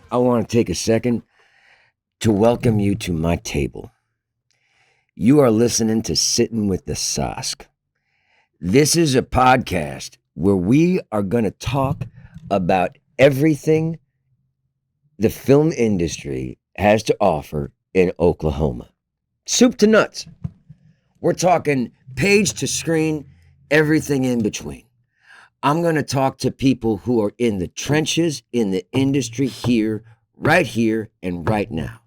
I want to take a second to welcome you to my table. You are listening to Sittin with the Sosk. This is a podcast where we are going to talk about everything the film industry has to offer in Oklahoma. Soup to nuts. We're talking page to screen, everything in between. I'm going to talk to people who are in the trenches in the industry here, and right now.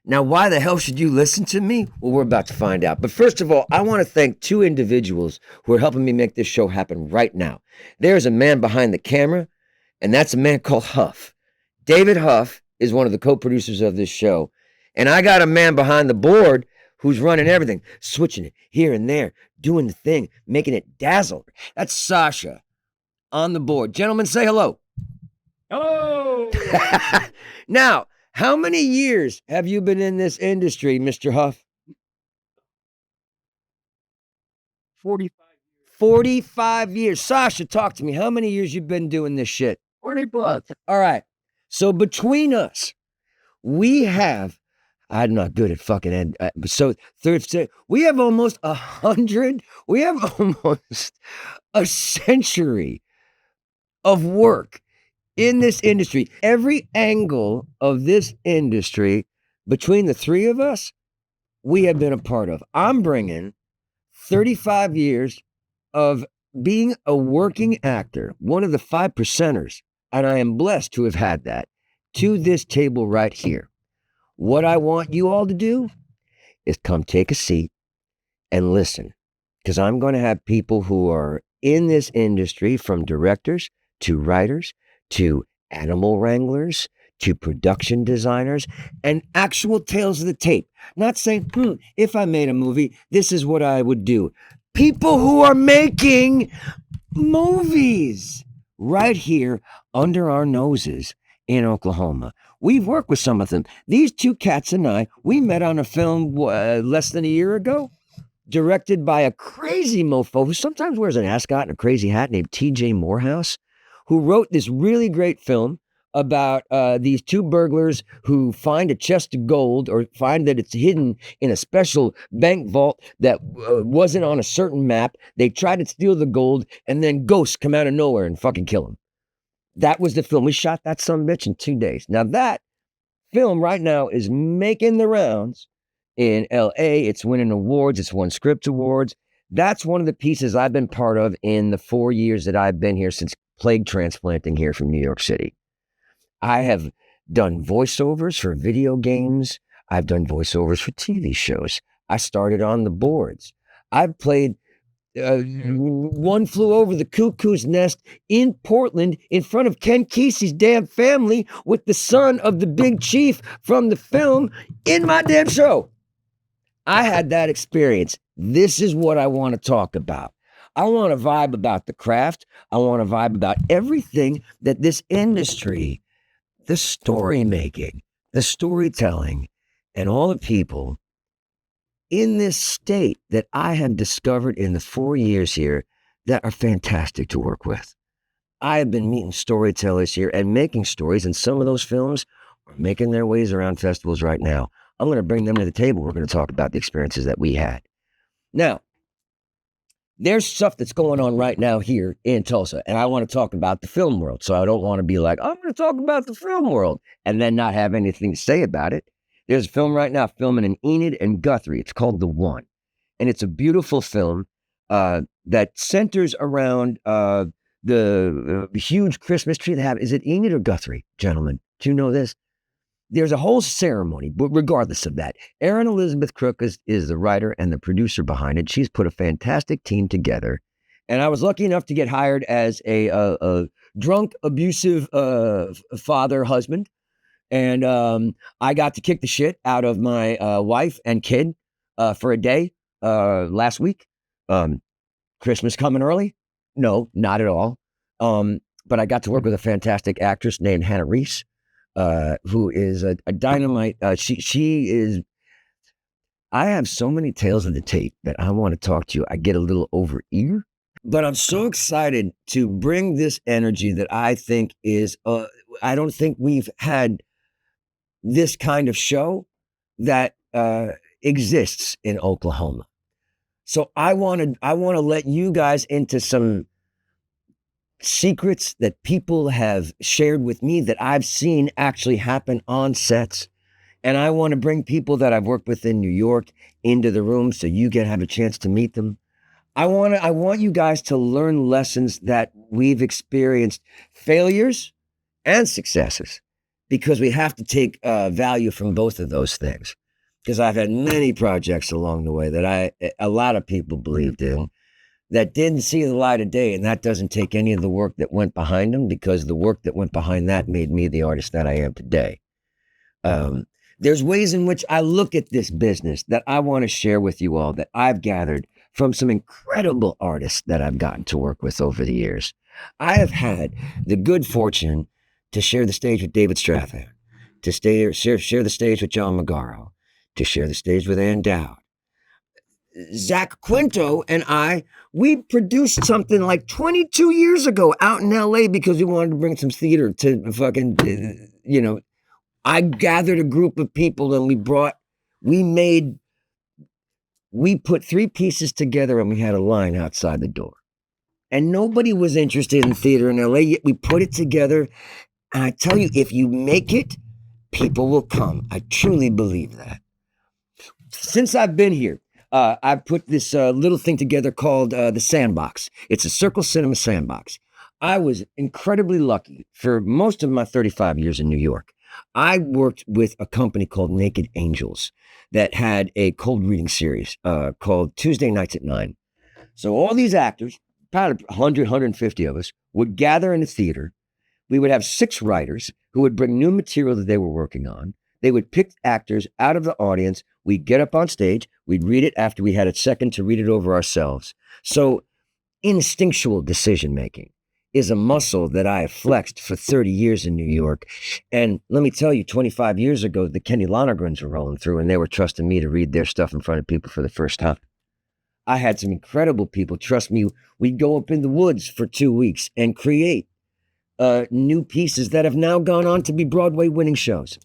Now, why the hell should you listen to me? Well, we're about to find out. But first of all, I want to thank two individuals who are helping me make this show happen right now. There's a man behind the camera, and that's a man called Huff. David Huff is one of the co-producers of this show. And I got a man behind the board who's running everything, switching it here and there, doing the thing, making it dazzle. That's Sacha on the board. Gentlemen, say hello. Hello. Now, how many years have you been in this industry, Mr. Huff? 45. 45 years. Sacha, talk to me. How many years you been doing this shit? 40 plus. All right. So between us, we have, I'm not good at fucking, so we have almost 100, we have almost a century of work in this industry. Every angle of this industry, between the three of us, we have been a part of. I'm bringing 35 years of being a working actor, one of the 5%ers, and I am blessed to have had that, to this table right here. What I want you all to do is come take a seat and listen, because I'm going to have people who are in this industry, from directors to writers to animal wranglers to production designers, and actual tales of the tape. Not saying, if I made a movie, this is what I would do. People who are making movies right here under our noses in Oklahoma. We've worked with some of them. These two cats and I, we met on a film less than a year ago, directed by a crazy mofo who sometimes wears an ascot and a crazy hat named PJ Morehouse, who wrote this really great film about these two burglars who find a chest of gold, or find that it's hidden in a special bank vault that wasn't on a certain map. They try to steal the gold, and then ghosts come out of nowhere and fucking kill them. That was the film. We shot that sumbitch in 2 days. Now that film right now is making the rounds in LA. It's winning awards. It's won script awards. That's one of the pieces I've been part of in the 4 years that I've been here since plague transplanting here from New York City. I have done voiceovers for video games. I've done voiceovers for TV shows. I started on the boards. I've played One Flew Over the Cuckoo's Nest in Portland in front of Ken Kesey's damn family with the son of the big chief from the film in my damn show. I had that experience. This is what I want to talk about. I want to vibe about the craft. I want to vibe about everything that this industry, the story making, the storytelling, and all the people in this state that I have discovered in the 4 years here that are fantastic to work with. I have been meeting storytellers here and making stories, and some of those films are making their ways around festivals right now. I'm going to bring them to the table. We're going to talk about the experiences that we had. Now, there's stuff that's going on right now here in Tulsa, and I want to talk about the film world. So I don't want to be like, I'm going to talk about the film world and then not have anything to say about it. There's a film right now filming in Enid and Guthrie. It's called The One. And it's a beautiful film that centers around the huge Christmas tree they have. Is it Enid or Guthrie, gentlemen? Do you know this? There's a whole ceremony, but regardless of that, Erin Elizabeth Crook is the writer and the producer behind it. She's put a fantastic team together. And I was lucky enough to get hired as a drunk, abusive father, husband. And I got to kick the shit out of my wife and kid for a day last week. Christmas coming early? No, not at all. But I got to work with a fantastic actress named Hannah Reese, who is a dynamite. She is. I have so many tales of the tape that I want to talk to you. I get a little over eager, but I'm so excited to bring this energy that I think is I don't think we've had this kind of show that exists in Oklahoma. So I want to let you guys into some secrets that people have shared with me that I've seen actually happen on sets. And I want to bring people that I've worked with in New York into the room so you can have a chance to meet them. I want you guys to learn lessons that we've experienced, failures and successes, because we have to take value from both of those things. Because I've had many projects along the way that a lot of people believed in that didn't see the light of day, and that doesn't take any of the work that went behind them, because the work that went behind that made me the artist that I am today. There's ways in which I look at this business that I want to share with you all that I've gathered from some incredible artists that I've gotten to work with over the years. I have had the good fortune to share the stage with David Strathairn, to share the stage with John Magaro, to share the stage with Ann Dowd. Zach Quinto and we produced something like 22 years ago out in LA because we wanted to bring some theater to fucking, I gathered a group of people and we put 3 pieces together and we had a line outside the door. And nobody was interested in theater in LA, yet we put it together. And I tell you, if you make it, people will come. I truly believe that. Since I've been here, I put this little thing together called the Sandbox. It's a Circle Cinema Sandbox. I was incredibly lucky for most of my 35 years in New York. I worked with a company called Naked Angels that had a cold reading series called Tuesday Nights at 9. So all these actors, about 100, 150 of us, would gather in the theater. We would have 6 writers who would bring new material that they were working on. They would pick actors out of the audience. We'd get up on stage. We'd read it after we had a second to read it over ourselves. So instinctual decision-making is a muscle that I have flexed for 30 years in New York. And let me tell you, 25 years ago, the Kenny Lonergans were rolling through and they were trusting me to read their stuff in front of people for the first time. I had some incredible people trust me. We'd go up in the woods for 2 weeks and create new pieces that have now gone on to be Broadway winning shows.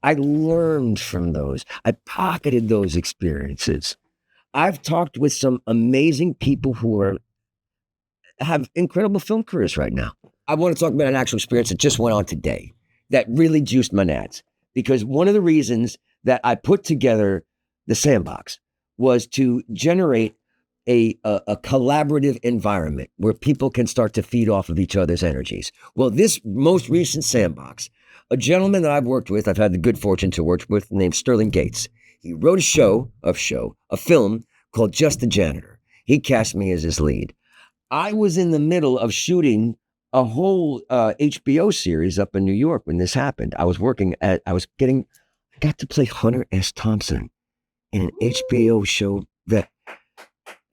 I learned from those. I pocketed those experiences. I've talked with some amazing people who have incredible film careers right now. I want to talk about an actual experience that just went on today that really juiced my nads. Because one of the reasons that I put together the Sandbox was to generate a collaborative environment where people can start to feed off of each other's energies. Well, this most recent Sandbox, a gentleman that I've worked with, I've had the good fortune to work with, named Sterling Gates. He wrote a film called Just the Janitor. He cast me as his lead. I was in the middle of shooting a whole HBO series up in New York when this happened. I got to play Hunter S. Thompson in an HBO show that,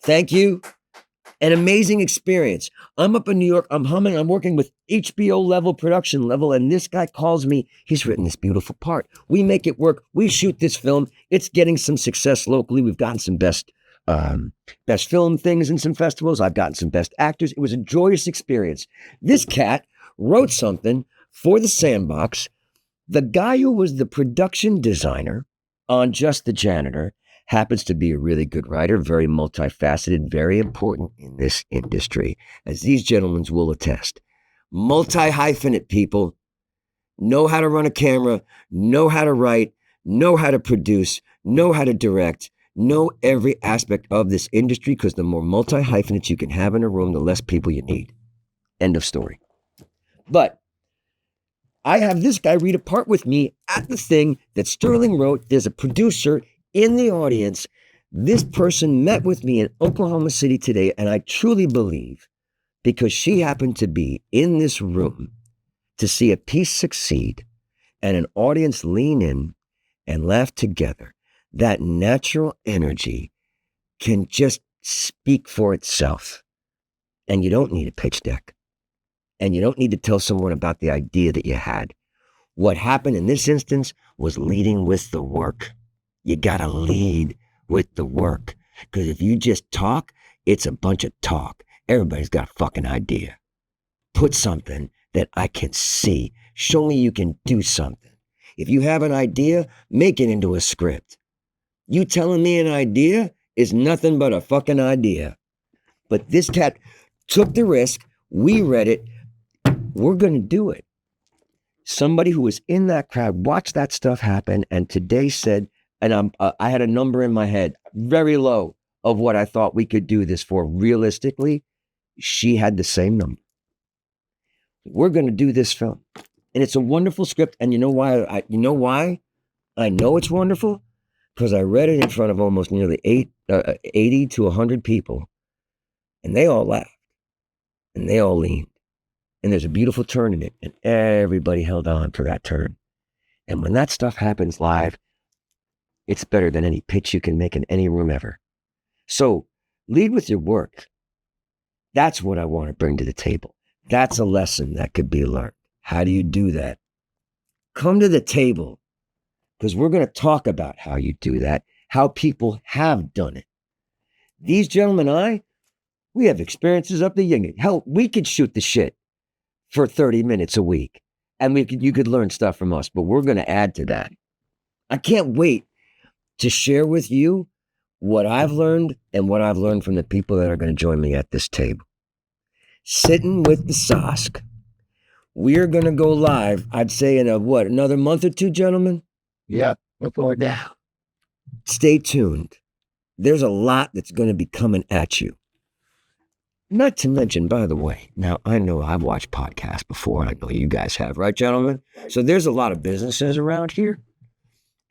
thank you, an amazing experience. I'm up in New York, I'm humming, I'm working with HBO level, production level, and this guy calls me. He's written this beautiful part. We make it work. We shoot this film. It's getting some success locally. We've gotten some best film things in some festivals. I've gotten some best actors. It was a joyous experience. This cat wrote something for the Sandbox. The guy who was the production designer on Just the Janitor happens to be a really good writer, very multifaceted, very important in this industry, as these gentlemen will attest. Multi-hyphenate people know how to run a camera, know how to write, know how to produce, know how to direct, know every aspect of this industry, because the more multi-hyphenates you can have in a room, the less people you need. End of story. But I have this guy read a part with me at the thing that Sterling wrote. There's a producer in the audience. This person met with me in Oklahoma City today, and I truly believe, because she happened to be in this room to see a piece succeed and an audience lean in and laugh together, that natural energy can just speak for itself. And you don't need a pitch deck. And you don't need to tell someone about the idea that you had. What happened in this instance was leading with the work. You gotta lead with the work. Because if you just talk, it's a bunch of talk. Everybody's got a fucking idea. Put something that I can see Show me you can do something. If you have an idea, make it into a script. You telling me an idea is nothing but a fucking idea. But this cat took the risk. We read it. We're going to do it. Somebody who was in that crowd watched that stuff happen and today said, and I had a number in my head, very low, of what I thought we could do this for. Realistically, she had the same number. We're going to do this film. And it's a wonderful script. And you know why? I know it's wonderful? Because I read it in front of almost nearly 80 to 100 people. And they all laughed. And they all leaned. And there's a beautiful turn in it. And everybody held on for that turn. And when that stuff happens live, it's better than any pitch you can make in any room ever. So lead with your work. That's what I want to bring to the table. That's a lesson that could be learned. How do you do that? Come to the table, because we're going to talk about how you do that, how people have done it. These gentlemen we have experiences up the yin. Hell, we could shoot the shit for 30 minutes a week, and you could learn stuff from us, but we're going to add to that. I can't wait to share with you what I've learned and what I've learned from the people that are going to join me at this table. Sittin with the Sosk. We're going to go live, I'd say in another month or two, gentlemen? Yeah, before now. Stay tuned. There's a lot that's going to be coming at you. Not to mention, by the way, now I know I've watched podcasts before, and I know you guys have, right, gentlemen? So there's a lot of businesses around here.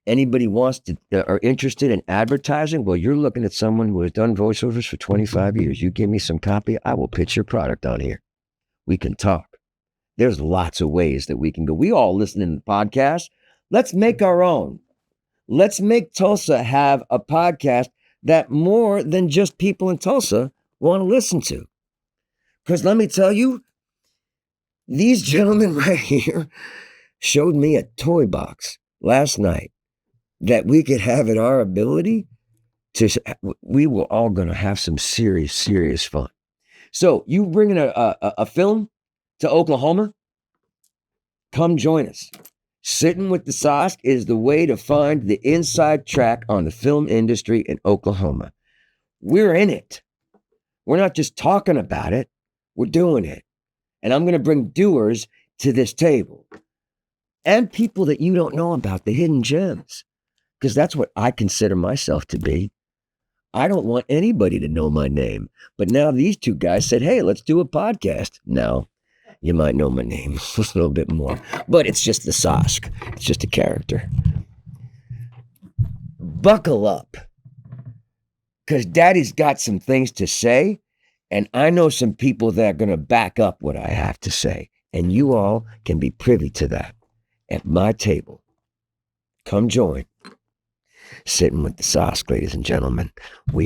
Anybody are interested in advertising? Well, you're looking at someone who has done voiceovers for 25 years. You give me some copy, I will pitch your product on here. We can talk. There's lots of ways that we can go. We all listen to the podcast. Let's make our own. Let's make Tulsa have a podcast that more than just people in Tulsa want to listen to. Because let me tell you, these gentlemen right here showed me a toy box last night that we could have at our ability we were all going to have some serious, serious fun. So you bringing a film to Oklahoma? Come join us. Sittin with the Sosk is the way to find the inside track on the film industry in Oklahoma. We're in it. We're not just talking about it. We're doing it. And I'm going to bring doers to this table. And people that you don't know about, the hidden gems. Because that's what I consider myself to be. I don't want anybody to know my name. But now these two guys said, hey, let's do a podcast. Now, you might know my name a little bit more. But it's just the Sosk. It's just a character. Buckle up. Because Daddy's got some things to say. And I know some people that are going to back up what I have to say. And you all can be privy to that at my table. Come join. Sittin with the Sosk, ladies and gentlemen.